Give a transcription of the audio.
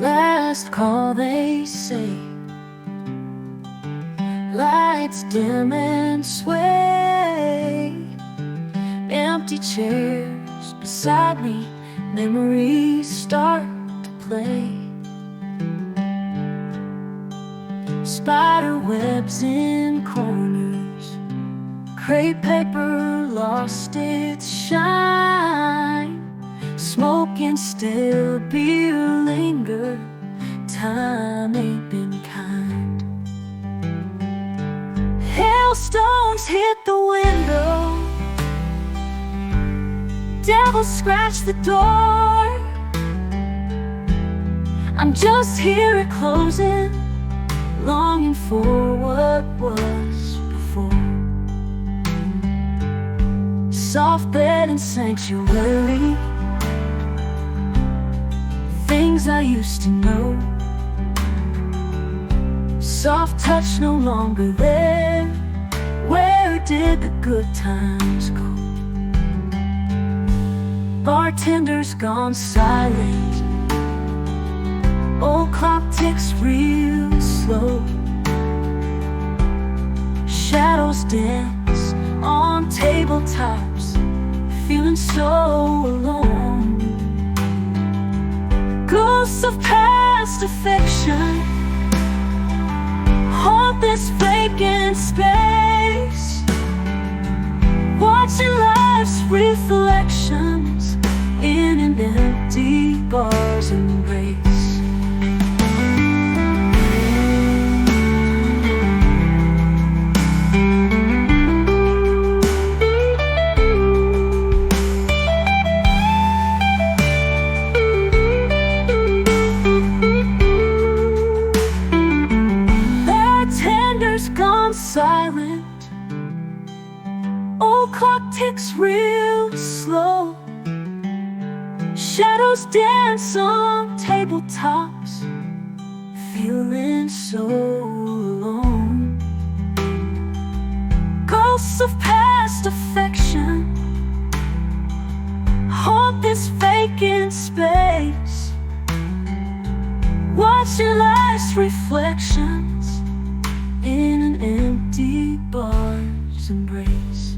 Last call, they say. Lights dim and sway. Empty chairs beside me. Memories start to play. Spider webs in corners. Crepe paper lost its shine. Smoke and stale beer linger. Time ain't been kind. Hailstones hit the window. Devil scratch the door. I'm just here at closing, longing for what was before. Soft bed and sanctuary, things I used to know. Soft touch no longer there. Where did the good times go? Bartender's gone silent. Old clock ticks real slow. Shadows dance on tabletops, feeling so alone. Ghosts of past affection haunt this vacant space, watching life's reflections in an empty bar's embrace. Bartender's gone silent. Old clock ticks real slow. Shadows dance on tabletops, feeling so alone. Ghosts of past affection haunt this vacant space, watching life's reflections in an empty bar's embrace.